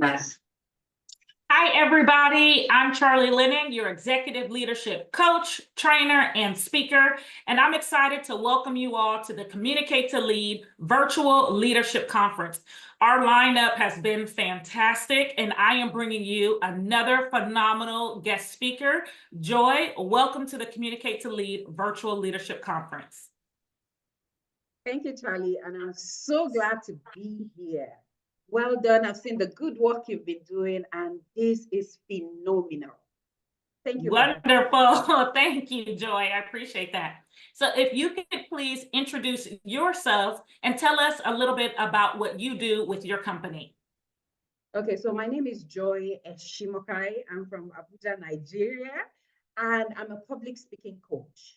Yes. Hi, everybody. I'm Charlie Lennon, your executive leadership coach, trainer, and speaker, and I'm excited to welcome you all to the Communicate to Lead Virtual Leadership Conference. Our lineup has been fantastic, and I am bringing you another phenomenal guest speaker. Joy, welcome to the Communicate to Lead Virtual Leadership Conference. Thank you, Charlie, and I'm so glad to be here. Well done. I've seen the good work you've been doing, and this is phenomenal. Thank you. Wonderful. Thank you, Joy. I appreciate that. So if you could please introduce yourself and tell us a little bit about what you do with your company. Okay, so my name is Joy Eshimhokhai. I'm from Abuja, Nigeria, and I'm a public speaking coach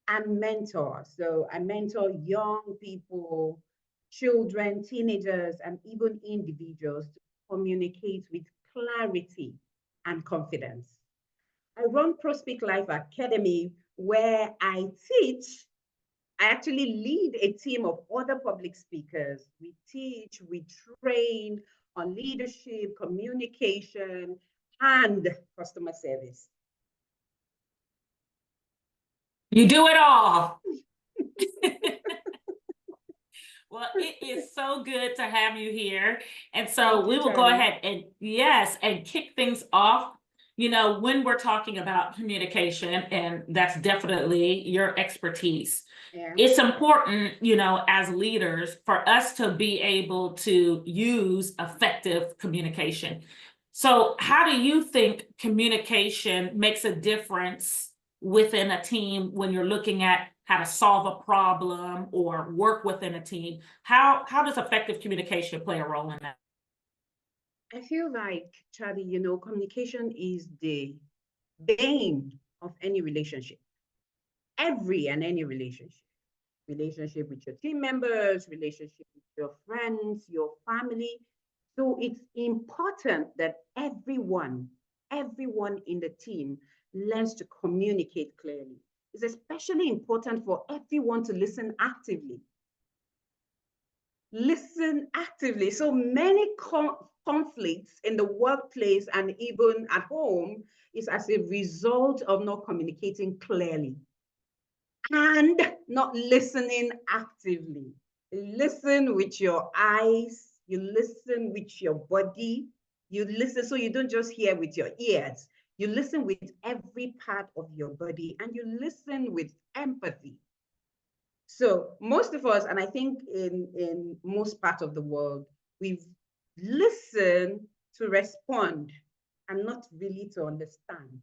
and mentor. So I mentor young people, children, teenagers, and even individuals to communicate with clarity and confidence. I run ProSpeak Life Academy, where I actually lead a team of other public speakers. We teach, we train on leadership, communication, and customer service. You do it all. Well, it is so good to have you here. And so we will go ahead and kick things off. You know, when we're talking about communication, and that's definitely your expertise, it's important, you know, as leaders for us to be able to use effective communication. So how do you think communication makes a difference within a team when you're looking at how to solve a problem or work within a team? How does effective communication play a role in that? I feel like, Charlie, you know, communication is the bane of any relationship. Every and any relationship. Relationship with your team members, relationship with your friends, your family. So it's important that everyone in the team learns to communicate clearly. It's especially important for everyone to listen actively. Listen actively. So many conflicts in the workplace and even at home is as a result of not communicating clearly and not listening actively. You listen with your eyes, you listen with your body, you listen so you don't just hear with your ears. You listen with every part of your body, and you listen with empathy. So most of us, and I think in most parts of the world, we've listened to respond and not really to understand.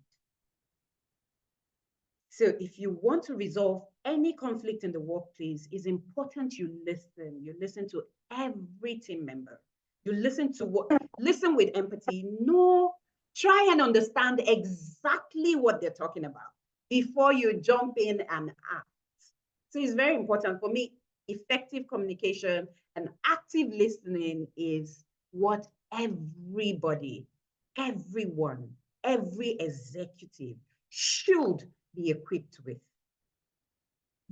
So if you want to resolve any conflict in the workplace, it's important you listen. You listen to every team member. You listen with empathy. Try and understand exactly what they're talking about before you jump in and act. So it's very important for me. Effective communication and active listening is what everybody, everyone, every executive should be equipped with.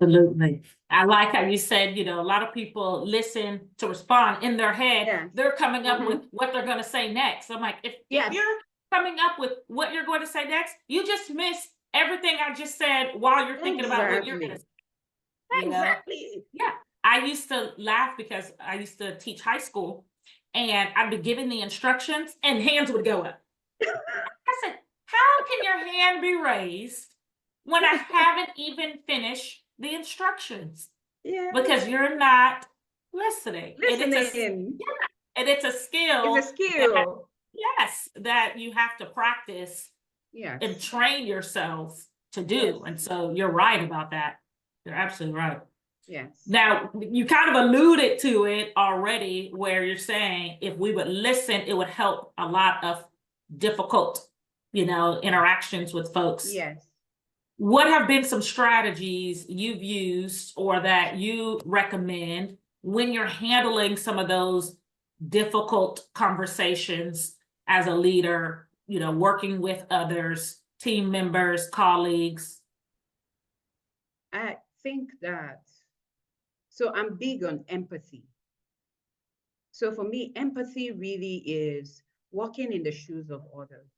Absolutely. I like how you said, you know, a lot of people listen to respond in their head. They're coming up with what they're going to say next. I'm like, if you're coming up with what you're going to say next, you just missed everything I just said while you're thinking about what you're going to say. Exactly. Yeah. I used to laugh because I used to teach high school, and I'd be giving the instructions and hands would go up. I said, how can your hand be raised when I haven't even finished the instructions? Because you're not listening. And it's a skill. It's a skill. That you have to practice and train yourself to do. And so you're right about that. You're absolutely right. Yes. Now, you kind of alluded to it already, where you're saying if we would listen, it would help a lot of difficult, you know, interactions with folks. Yes. What have been some strategies you've used or that you recommend when you're handling some of those difficult conversations as a leader, you know, working with others, team members, colleagues? I think that, so I'm big on empathy. So for me, empathy really is walking in the shoes of others.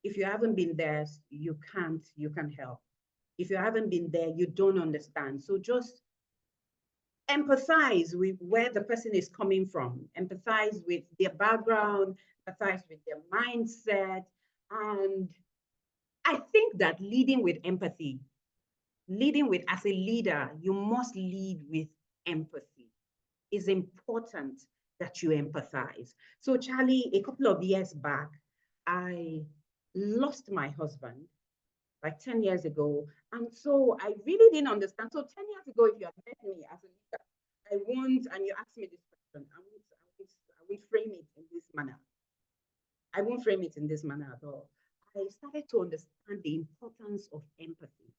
If you haven't been there, you can't help. If you haven't been there, you don't understand. So just empathize with where the person is coming from, empathize with their background, empathize with their mindset. And I think that leading with empathy, as a leader, you must lead with empathy. It's important that you empathize. So, Charlie, a couple of years back, I lost my husband like 10 years ago. And so I really didn't understand. So 10 years ago, if you had met me as a leader, I won't, and you asked me this question, I will frame it in this manner. I won't frame it in this manner at all. I started to understand the importance of empathy.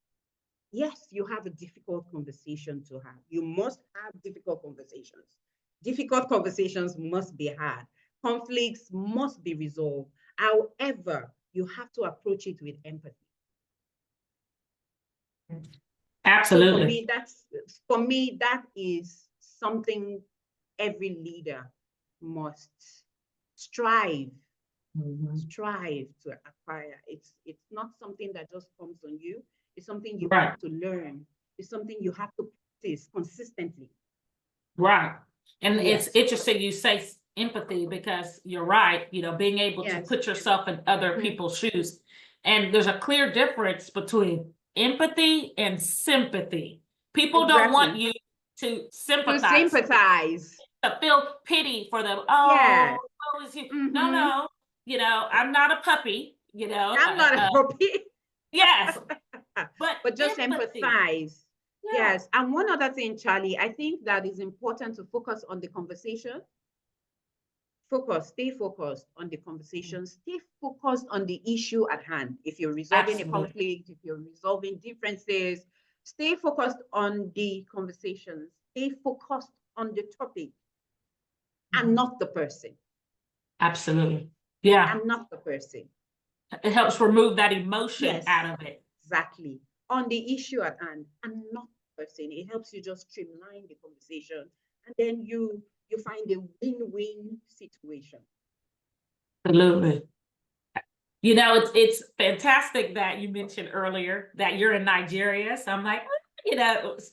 Yes, you have a difficult conversation to have. You must have difficult conversations. Difficult conversations must be had. Conflicts must be resolved. However, you have to approach it with empathy. Absolutely. So for me, that is something every leader must strive to acquire. It's not something that just comes on you. It's something you Right. have to learn. It's something you have to practice consistently. Right. And Yes. it's interesting you say empathy, because you're right, being able to Yes. put yourself in other people's shoes. And there's a clear difference between empathy and sympathy. People don't want Exactly. you to To sympathize, sympathize. to feel pity for them. Yeah. Oh, woe is you. No, I'm not a puppy, I'm not a puppy. yes, but But just empathy. empathize. Yeah, Yes. And one other thing, Charlie, I think that is important to focus on the conversation. Stay focused on the conversation, stay focused on the issue at hand. If you're resolving a absolutely. conflict, if you're resolving differences, stay focused on the conversation, stay focused on the topic and not the person. Absolutely. Yeah. And not the person. It helps remove that emotion Yes, out of it. exactly. On the issue at hand and not the person. It helps you just streamline the conversation. And then you find a win-win situation. Absolutely. It's fantastic that you mentioned earlier that you're in Nigeria. So I'm like,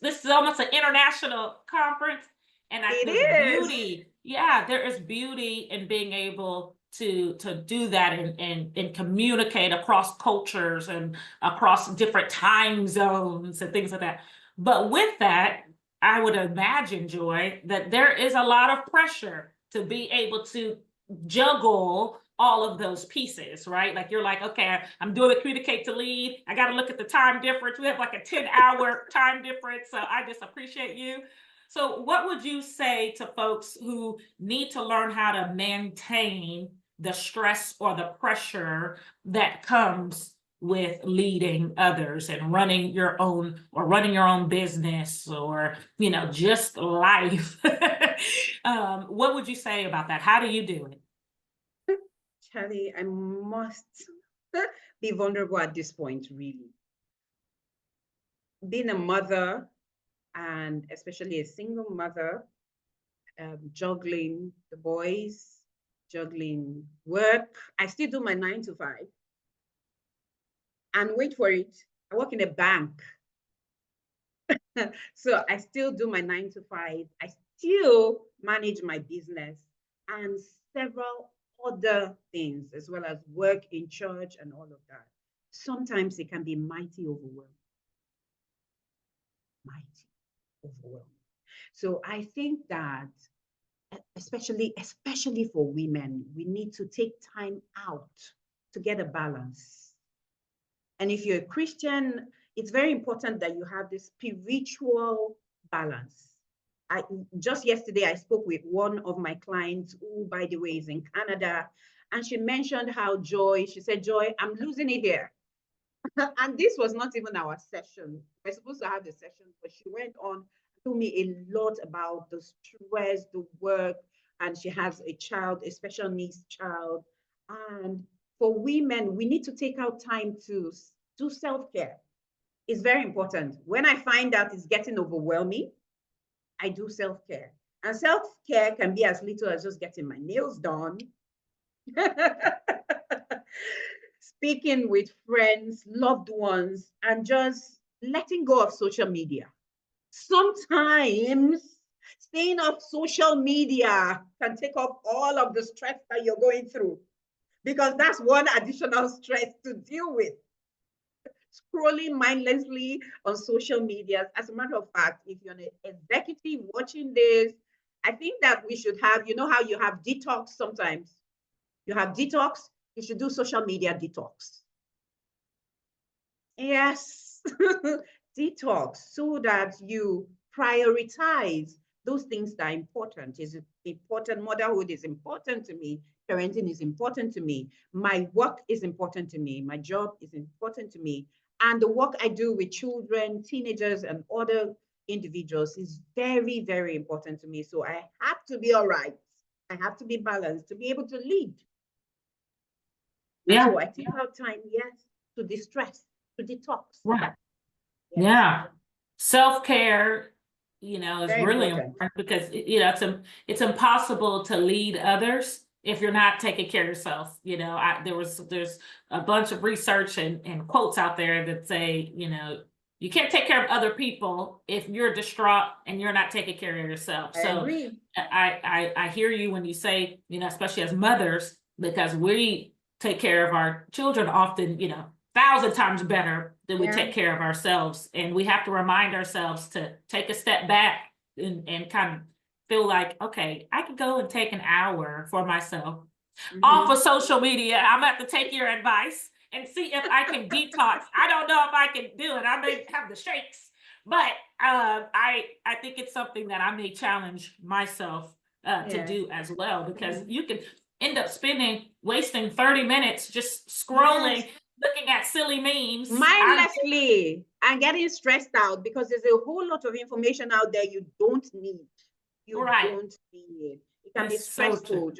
this is almost an international conference. And It there's is. beauty. Yeah, there is beauty in being able to do that and communicate across cultures and across different time zones and things like that. But with that, I would imagine, Joy, that there is a lot of pressure to be able to juggle all of those pieces, right? Like you're like, okay, I'm doing the communicate to lead. I got to look at the time difference. We have like a 10-hour time difference. So I just appreciate you. So what would you say to folks who need to learn how to maintain the stress or the pressure that comes with leading others and running your own business, or just life? What would you say about that? How do you do it? Charlie, I must be vulnerable at this point, really. Being a mother, and especially a single mother, juggling the boys, juggling work. I still do my 9 to 5. And wait for it, I work in a bank. So I still do my 9 to 5. I still manage my business and several other things, as well as work in church and all of that. Sometimes it can be mighty overwhelming. Mighty overwhelming. So I think that especially for women, we need to take time out to get a balance. And if you're a Christian, it's very important that you have this spiritual balance. Just yesterday, I spoke with one of my clients who, by the way, is in Canada, and she mentioned how she said, Joy, I'm losing it here. And this was not even our session. We're supposed to have the session, but she went on, told me a lot about the stress, the work, and she has a child, a special needs child. And for women, we need to take out time to do self-care. It's very important. When I find out it's getting overwhelming, I do self-care. And self-care can be as little as just getting my nails done, speaking with friends, loved ones, and just letting go of social media. Sometimes staying off social media can take off all of the stress that you're going through, because that's one additional stress to deal with. Scrolling mindlessly on social media. As a matter of fact, if you're an executive watching this, I think that we should have, you know how you have detox sometimes? You have detox, you should do social media detox. Yes, detox, so that you prioritize those things that are important. Is important? Motherhood is important to me. Parenting is important to me. My work is important to me. My job is important to me. And the work I do with children, teenagers, and other individuals is very, very important to me. So I have to be all right. I have to be balanced to be able to lead. And Yeah. so I take out time, yes, to distress, to detox. Right. Yes. Yeah. Self-care, is Very really important. important because, it's impossible to lead others if you're not taking care of yourself. There's a bunch of research and quotes out there that say, you can't take care of other people if you're distraught and you're not taking care of yourself. I So agree. I hear you when you say, especially as mothers, because we take care of our children often, 1,000 times better than we take care of ourselves. And we have to remind ourselves to take a step back and kind of feel like, okay, I could go and take an hour for myself off of social media. I'm gonna have to take your advice and see if I can detox. I don't know if I can do it. I may have the shakes, but I think it's something that I may challenge myself to do as well, because you can end up wasting 30 minutes just scrolling, looking at silly memes. Mindlessly and getting stressed out because there's a whole lot of information out there you don't need. You don't need it. It can be stressful,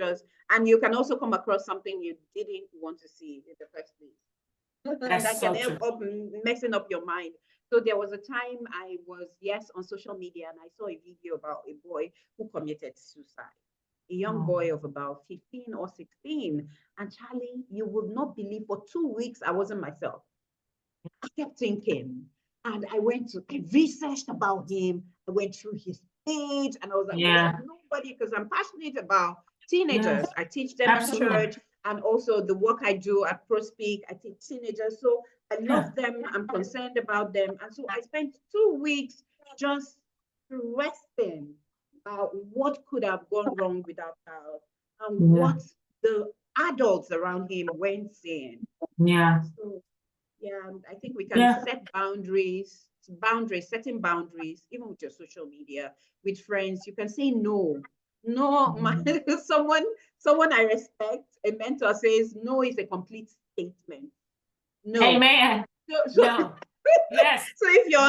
and you can also come across something you didn't want to see in the first place. That can end up messing up your mind. So there was a time I was, on social media, and I saw a video about a boy who committed suicide. A young boy of about 15 or 16. And Charlie, you would not believe, for 2 weeks, I wasn't myself. I kept thinking, and I researched about him. I went through his page, and I was like, nobody, because I'm passionate about teenagers. I teach them in church, and also the work I do at ProSpeak, I teach teenagers. So I love them. I'm concerned about them. And so I spent 2 weeks just resting about what could have gone wrong with our child and what the adults around him weren't saying. So, I think we can set boundaries, setting boundaries, even with your social media, with friends. You can say no. No, someone I respect, a mentor, says no is a complete statement. No. Amen. No. Yes. So if you're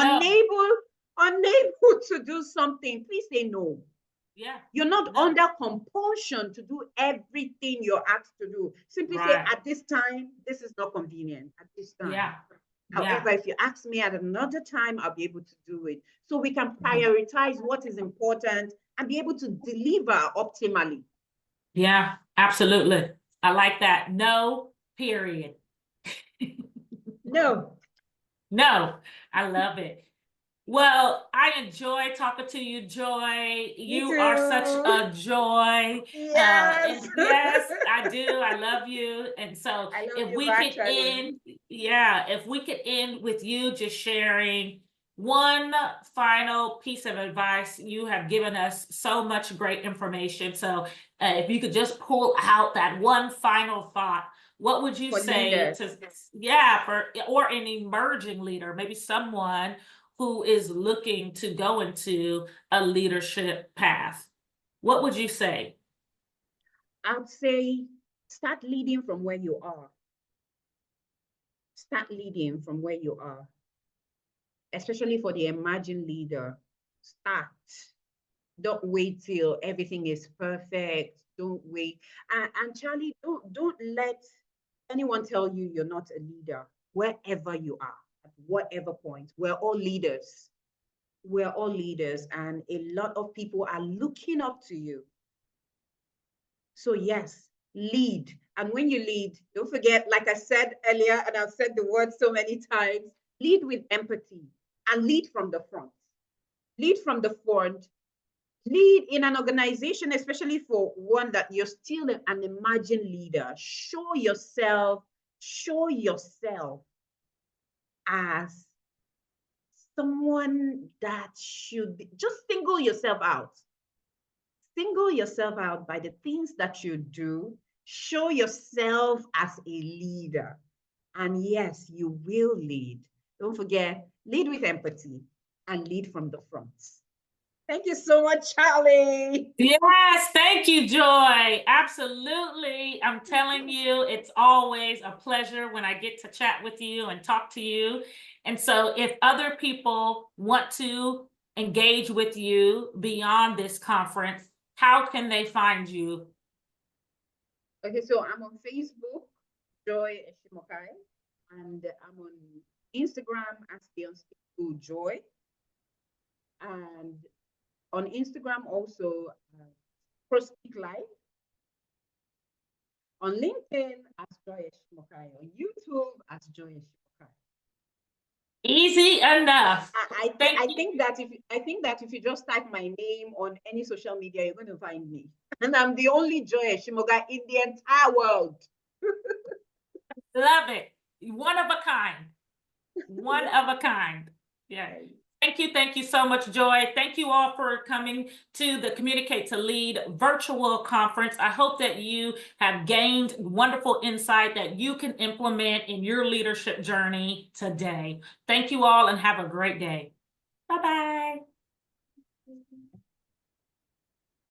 unable to do something, please say no. You're not under compulsion to do everything you're asked to do. Simply say, at this time, this is not convenient. At this time. However, if you ask me at another time, I'll be able to do it. So we can prioritize what is important and be able to deliver optimally. Yeah, absolutely. I like that. No, period. No. I love it. Well, I enjoy talking to you, Joy. You are such a joy. Yes. Yes, I do. I love you. And so if we could end with you just sharing one final piece of advice. You have given us so much great information. So if you could just pull out that one final thought, what would you say or an emerging leader, maybe someone who is looking to go into a leadership path? What would you say? I'd say start leading from where you are. Start leading from where you are. Especially for the emerging leader. Start. Don't wait till everything is perfect. Don't wait. And Charlie, don't let anyone tell you you're not a leader, wherever you are, at whatever point. We're all leaders. we're all leaders, and a lot of people are looking up to you. So yes, lead. And when you lead, don't forget, like I said earlier, and I've said the word so many times, lead with empathy and lead from the front. Lead from the front. Lead in an organization, especially for one that you're still an emerging leader. Show yourself as someone that should be, just single yourself out. Single yourself out by the things that you do. Show yourself as a leader. And yes, you will lead. Don't forget, lead with empathy and lead from the front. Thank you so much, Charlie. Yes, thank you, Joy. Absolutely. I'm telling you, it's always a pleasure when I get to chat with you and talk to you. And so if other people want to engage with you beyond this conference, how can they find you? Okay, so I'm on Facebook, Joy Eshimhokhai, and I'm on Instagram as Beyonce Joy. And on Instagram also, Prospeak Live. On LinkedIn as Joy Eshimhokhai. On YouTube as Joy Eshimhokhai. Easy enough. I think that if you just type my name on any social media, you're going to find me. And I'm the only Joy Eshimhokhai in the entire world. Love it. One of a kind. One of a kind. Yeah. Thank you so much, Joy. Thank you all for coming to the Communicate to Lead virtual conference. I hope that you have gained wonderful insight that you can implement in your leadership journey today. Thank you all and have a great day. Bye-bye.